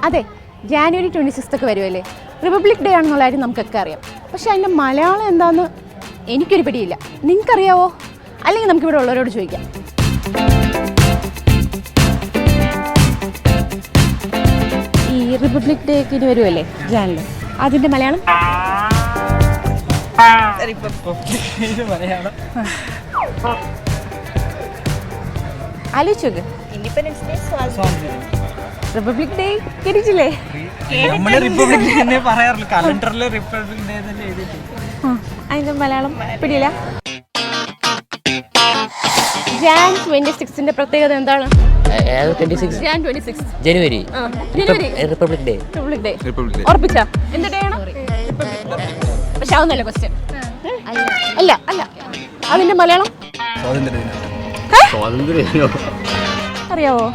അതെ, ജാനുവരി 26 ഒക്കെ വരുമല്ലേ. റിപ്പബ്ലിക് ഡേ ആണെന്നുള്ള കാര്യം നമുക്കൊക്കെ അറിയാം. പക്ഷെ അതിൻ്റെ മലയാളം എന്താണെന്ന് എനിക്കൊരു പിടിയില്ല. നിങ്ങൾക്കറിയാവോ? അല്ലെങ്കിൽ നമുക്കിവിടെ ഉള്ളവരോട് ചോദിക്കാം. ഈ റിപ്പബ്ലിക് ഡേ ഒക്കെ ഇനി വരുമല്ലേ ജാനുവരി, അതിൻ്റെ മലയാളം ആലോചിച്ചോക്ക്. റിപ്പബ്ലിക് ഡേ കേട്ടിട്ടില്ലേ? അതിന്റെ മലയാളം പിടിയില്ല. ജാൻ 26ന്റെ പ്രത്യേകത എന്താണ്? ജനുവരി റിപ്പബ്ലിക് ഡേ. ഉറപ്പിച്ച എന്ത് ഡേ ആണ്? പക്ഷെ അതൊന്നല്ല ക്വസ്റ്റ്യൻ. അല്ല അല്ല, അതിന്റെ മലയാളം അറിയാവോ?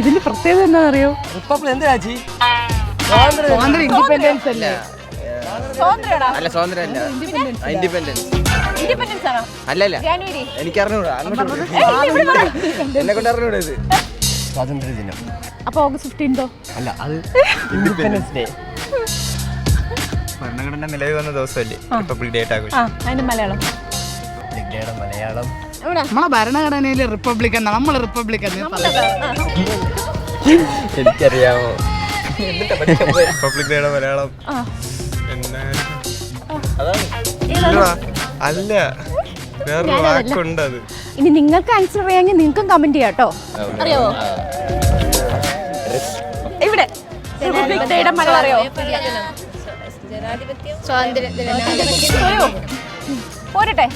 ഇതിന്റെ പ്രത്യേകത എന്താണെന്നറിയോ? ഇൻഡിപെൻഡൻസ് അല്ലേ? സ്വാതന്ത്ര്യദിനം. അപ്പൊ ഓഗസ്റ്റ് 15 അല്ല, അത് ഇൻഡിപെൻഡൻസ് ഡേ. ഭരണഘടന നിലവിൽ വന്ന ദിവസമല്ലേ റിപ്പബ്ലിക് ഡേ ആഘോഷം. അതിന്റെ മലയാളം മലയാളം നമ്മളെ ഭരണഘടനയില് റിപ്പബ്ലിക് എന്നാ, നമ്മള് റിപ്പബ്ലിക് എനിക്കറിയാമോ? റിപ്പബ്ലിക് ഡേയുടെ മലയാളം അല്ല, വേറൊരു വാക്കുണ്ട്. അത് ഇനി നിങ്ങൾക്ക് ആൻസർ അറിയാമെങ്കിൽ നിങ്ങൾക്കും കമന്റ് ചെയ്യാം കേട്ടോ. അറിയാവോ? ഇവിടെ റിപ്പബ്ലിക് ഡേയുടെ മലയാളം അറിയാവോ? പോരട്ടെ,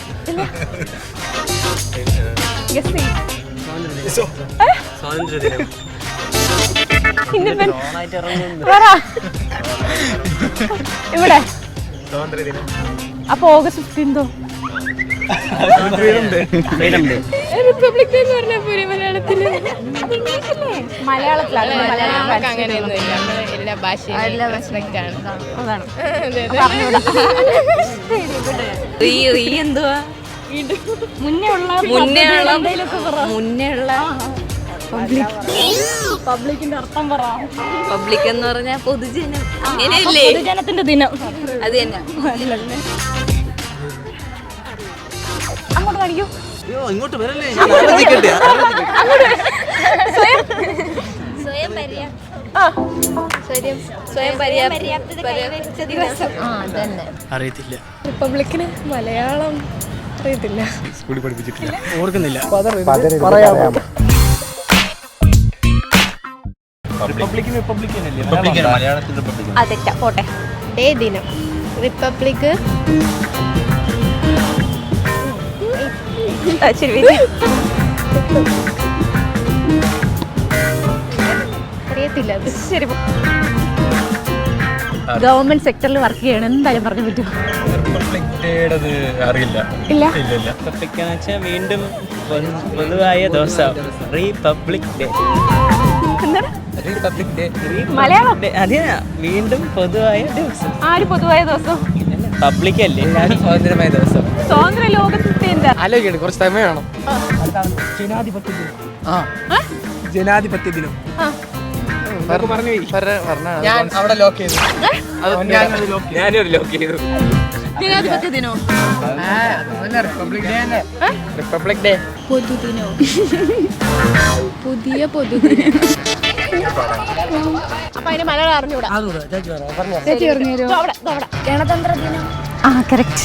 ഇവിടെ അപ്പൊ ഓഗസ്റ്റ് 15 റിപ്പബ്ലിക് ഡേ എന്ന് പറഞ്ഞാൽ പോരെ മലയാളത്തില്? മലയാളത്തിലാണ്. എല്ലാ ഭാഷയും അതാണ്. എന്തുവാ മുന്നേ ഉള്ള പബ്ലിക്കിന്റെ അർത്ഥം പറ. പബ്ലിക് എന്ന് പറഞ്ഞാൽ പൊതുജനം, അങ്ങനെയല്ലേ? പൊതുജനത്തിന്റെ ദിനം അത് തന്നെ. അങ്ങോട്ട് കാണിക്കൂ. ഇങ്ങോട്ട് വരല്ലേ? സ്വയം പര്യാപ്ത ദിവസം. അറിയത്തില്ല. റിപ്പബ്ലിക്കിന് മലയാളം അറിയത്തില്ല. സ്കൂളിൽ പഠിപ്പിച്ചിട്ടില്ല, ഓർക്കുന്നില്ല. അതെറ്റാ, പോട്ടെ. ഡേ ദിനം, റിപ്പബ്ലിക്. അറിയത്തില്ല. ശരി, ഗവൺമെന്റ് സെക്ടറിൽ വർക്ക് ചെയ്യണം, എന്തായാലും പറഞ്ഞു പറ്റുമോ? റിപ്പബ്ലിക് ഡേയുടെ അറിയില്ല. ഇല്ല. റിപ്പബ്ലിക് എന്ന് വെച്ചാൽ വീണ്ടും പൊതുവായ ദിവസം, republic day. Republic day Malayalam അതെ, വീണ്ടും പൊതുവായ ദിവസം. ആര് പൊതുവായ ദിവസം? പബ്ലിക് അല്ലേ, സ്വാതന്ത്ര്യമായ ദിവസം. സ്വാതന്ത്ര്യ ലോകത്തിന്റെ എന്താ? ആലോചിക്കണം, കുറച്ച് സമയം വേണം. ജനാധിപത്യ ദിനം. ജനാധിപത്യ ദിനം ഞാൻ അവിടെ ലോക്ക് ചെയ്തു. ഞാനൊരു ലോക്ക് ചെയ്തു. ജനാധിപത്യ ദിനോ? Republic day. റിപ്പബ്ലിക് ഡേ പൊതുദിനോ? പുതിയ പൊതുദിനം. അപ്പൊ അതിന് മലയാളം അറിഞ്ഞൂടാ. ഗണതന്ത്ര ദിനം. കറക്റ്റ്.